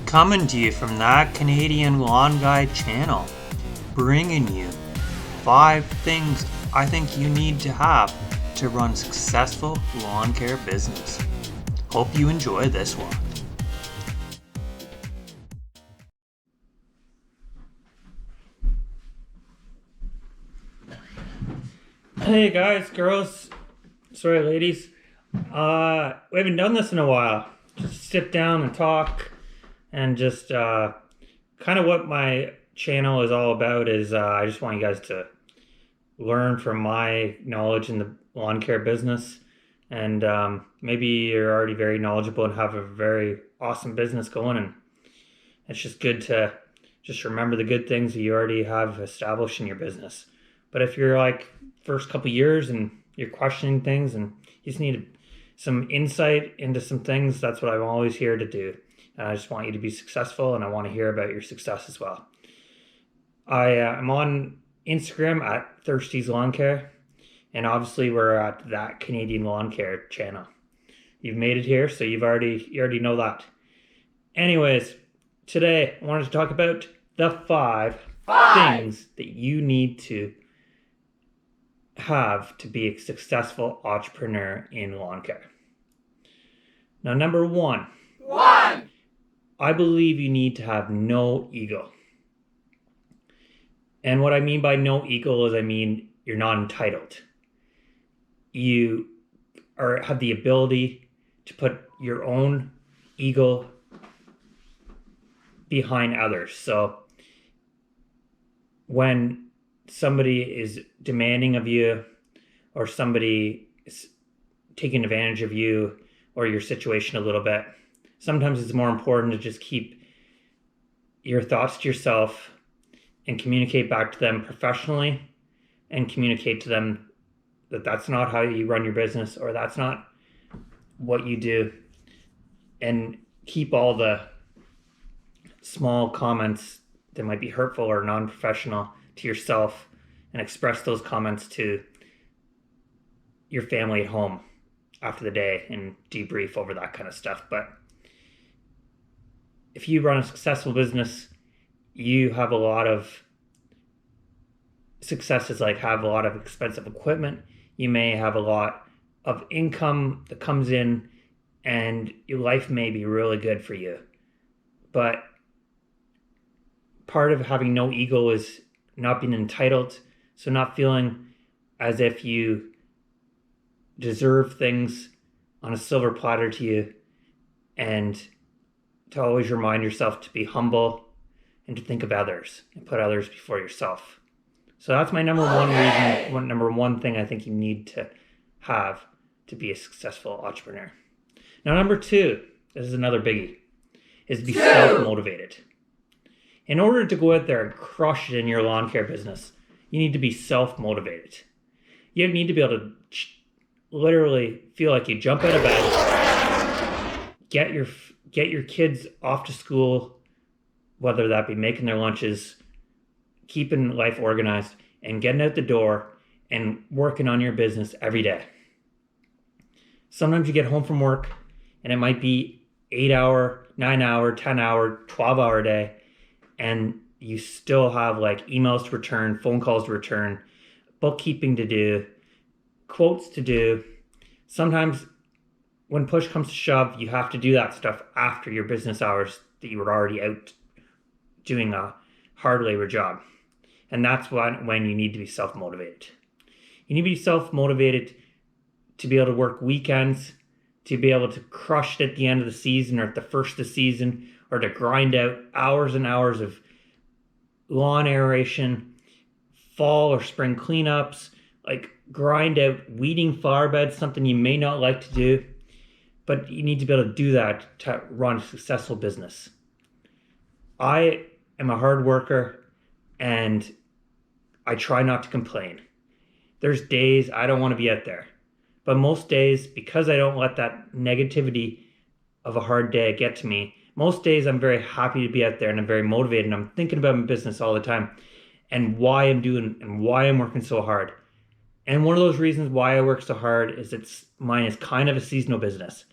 Coming to you from that Canadian Lawn Guy channel, bringing you 5 things I think you need to have to run a successful lawn care business. Hope you enjoy this one. Hey guys, girls, sorry ladies, we haven't done this in a while. Just sit down and talk, and just kind of what my channel is all about is I just want you guys to learn from my knowledge in the lawn care business, and maybe you're already very knowledgeable and have a very awesome business going, and it's just good to just remember the good things that you already have established in your business. But if you're like first couple years and you're questioning things and you just need some insight into some things, that's what I'm always here to do. I just want you to be successful, and I want to hear about your success as well. I'm on Instagram at Thirsty's Lawn Care, and obviously we're at that Canadian Lawn Care channel. You've made it here, so you already know that. Anyways, today I wanted to talk about the five things that you need to have to be a successful entrepreneur in lawn care. Now, number one, I believe you need to have no ego. And what I mean by no ego is you're not entitled. You have the ability to put your own ego behind others. So when somebody is demanding of you, or somebody is taking advantage of you or your situation a little bit, sometimes it's more important to just keep your thoughts to yourself and communicate back to them professionally, and communicate to them that that's not how you run your business, or that's not what you do, and keep all the small comments that might be hurtful or non-professional to yourself, and express those comments to your family at home after the day and debrief over that kind of stuff. But if you run a successful business, you have a lot of successes, like have a lot of expensive equipment. You may have a lot of income that comes in, and your life may be really good for you. But part of having no ego is not being entitled. So not feeling as if you deserve things on a silver platter to you, and to always remind yourself to be humble and to think of others and put others before yourself. So that's my number one thing I think you need to have to be a successful entrepreneur. Now, number 2, this is another biggie, is be self-motivated. In order to go out there and crush it in your lawn care business, you need to be self-motivated. You need to be able to literally feel like you jump out of bed, get your kids off to school, whether that be making their lunches, keeping life organized, and getting out the door and working on your business every day. Sometimes you get home from work and it might be 8-hour, 9-hour, 10-hour, 12-hour day, and you still have like emails to return, phone calls to return, bookkeeping to do, quotes to do. Sometimes when push comes to shove, you have to do that stuff after your business hours that you were already out doing a hard labor job. And that's when you need to be self-motivated. You need to be self-motivated to be able to work weekends, to be able to crush it at the end of the season or at the first of the season, or to grind out hours and hours of lawn aeration, fall or spring cleanups, like grind out weeding flower beds, something you may not like to do, but you need to be able to do that to run a successful business. I am a hard worker, and I try not to complain. There's days I don't want to be out there, but most days, because I don't let that negativity of a hard day get to me, most days I'm very happy to be out there, and I'm very motivated, and I'm thinking about my business all the time and why I'm doing and why I'm working so hard. And one of those reasons why I work so hard is mine is kind of a seasonal business.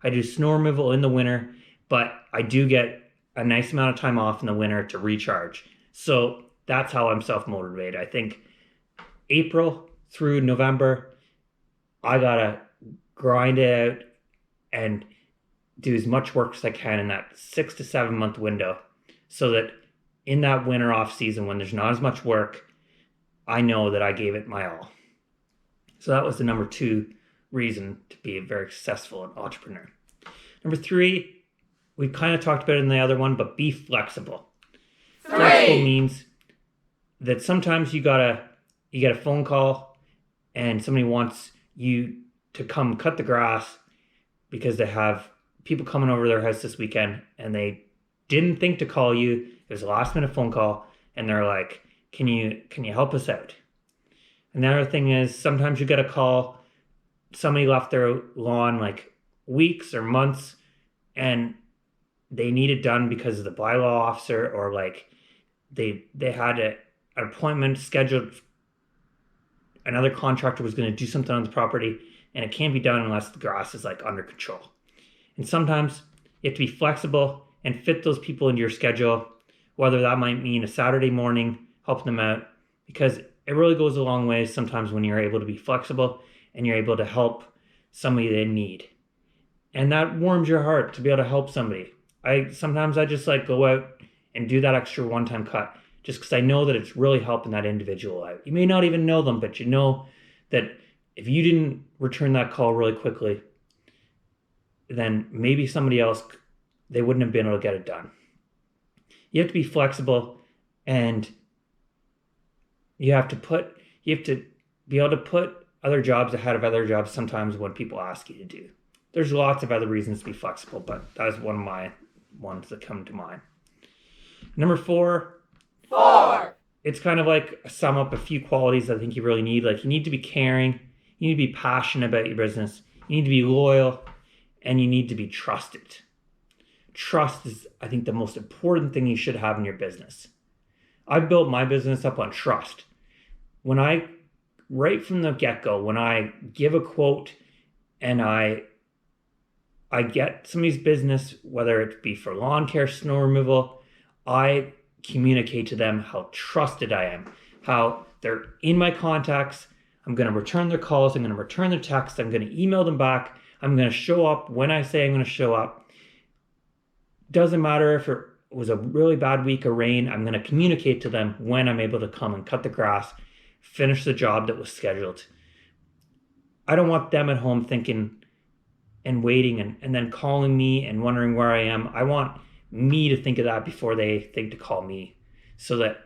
I do snow removal in the winter, but I do get a nice amount of time off in the winter to recharge. So that's how I'm self-motivated. I think April through November, I gotta grind it out and do as much work as I can in that 6 to 7 month window, so that in that winter off season when there's not as much work, I know that I gave it my all. So that was the number 2 reason to be a very successful entrepreneur. Number 3, we kind of talked about it in the other one, but be flexible. 3. Flexible means that sometimes you get a phone call and somebody wants you to come cut the grass because they have people coming over their house this weekend and they didn't think to call you. It was a last minute phone call and they're like, can you help us out? And the other thing is sometimes you get a call, somebody left their lawn like weeks or months and they need it done because of the bylaw officer, or like they had an appointment scheduled, another contractor was going to do something on the property and it can't be done unless the grass is like under control. And sometimes you have to be flexible and fit those people into your schedule, whether that might mean a Saturday morning, helping them out, because it really goes a long way sometimes when you're able to be flexible and you're able to help somebody in need. And that warms your heart to be able to help somebody. Sometimes I just like go out and do that extra one-time cut just because I know that it's really helping that individual out. You may not even know them, but you know that if you didn't return that call really quickly, then maybe somebody else, they wouldn't have been able to get it done. You have to be flexible, and you have to be able to put other jobs ahead of other jobs sometimes when people ask you to do. There's lots of other reasons to be flexible, but that is one of my ones that come to mind. Number 4. It's kind of like sum up a few qualities I think you really need. Like you need to be caring, you need to be passionate about your business, you need to be loyal, and you need to be trusted. Trust is, I think, the most important thing you should have in your business. I built my business up on trust. Right from the get-go, when I give a quote and I get somebody's business, whether it be for lawn care, snow removal, I communicate to them how trusted I am, how they're in my contacts. I'm going to return their calls. I'm going to return their texts. I'm going to email them back. I'm going to show up when I say I'm going to show up. Doesn't matter if it was a really bad week of rain. I'm going to communicate to them when I'm able to come and cut the grass, finish the job that was scheduled. I don't want them at home thinking and waiting and then calling me and wondering where I am. I want me to think of that before they think to call me, so that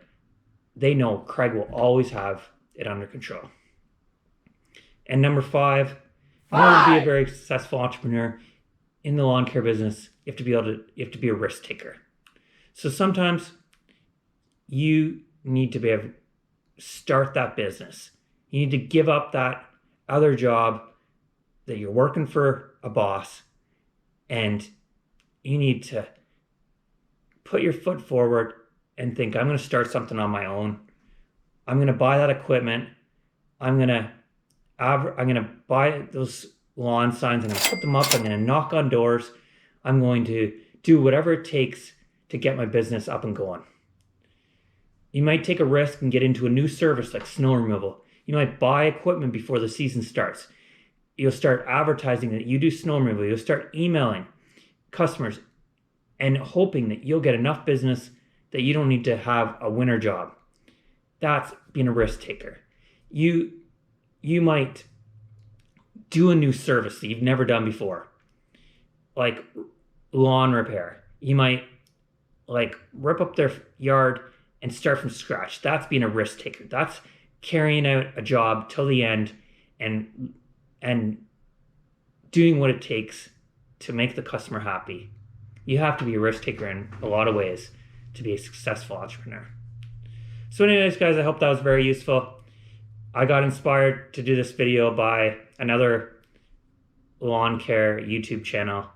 they know Craig will always have it under control. And number 5, in order to be a very successful entrepreneur in the lawn care business, you have to be a risk taker. So sometimes you need to be able to start that business. You need to give up that other job that you're working for a boss, and you need to put your foot forward and think, I'm going to start something on my own. I'm going to buy that equipment. I'm going to buy those lawn signs. I'm going to put them up. I'm going to knock on doors. I'm going to do whatever it takes to get my business up and going. You might take a risk and get into a new service like snow removal. You might buy equipment before the season starts. You'll start advertising that you do snow removal. You'll start emailing customers and hoping that you'll get enough business that you don't need to have a winter job. That's being a risk taker. You might do a new service that you've never done before, like lawn repair. You might like rip up their yard and start from scratch. That's being a risk taker. That's carrying out a job till the end and doing what it takes to make the customer happy. You have to be a risk taker in a lot of ways to be a successful entrepreneur. So anyways, guys, I hope that was very useful. I got inspired to do this video by another lawn care YouTube channel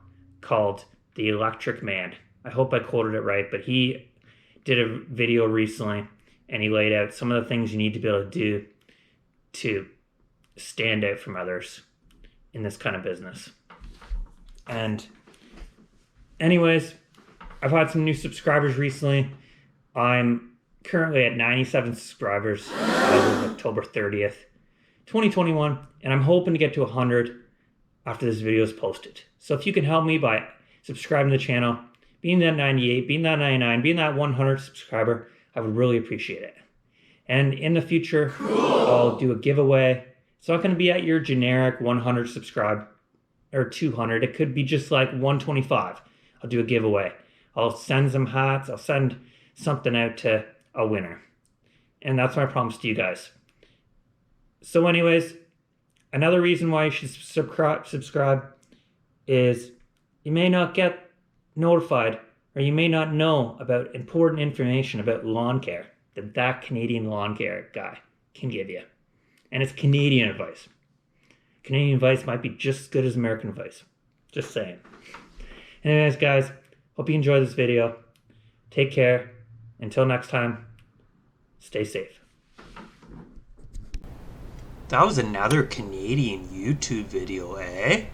called The Electric Man. I hope I quoted it right, but he did a video recently and he laid out some of the things you need to be able to do to stand out from others in this kind of business. And anyways, I've had some new subscribers recently. I'm currently at 97 subscribers as of October 30th, 2021, and I'm hoping to get to 100 after this video is posted. So if you can help me by subscribing to the channel, being that 98, being that 99, being that 100 subscriber, I would really appreciate it. And in the future, I'll do a giveaway. It's not going to be at your generic 100 subscribe or 200. It could be just like 125. I'll do a giveaway. I'll send some hats. I'll send something out to a winner. And that's my promise to you guys. So anyways, another reason why you should subscribe is you may not get notified or you may not know about important information about lawn care that Canadian lawn care guy can give you. And it's Canadian advice. Canadian advice might be just as good as American advice. Just saying. Anyways, guys, hope you enjoyed this video. Take care. Until next time, stay safe. That was another Canadian YouTube video, eh?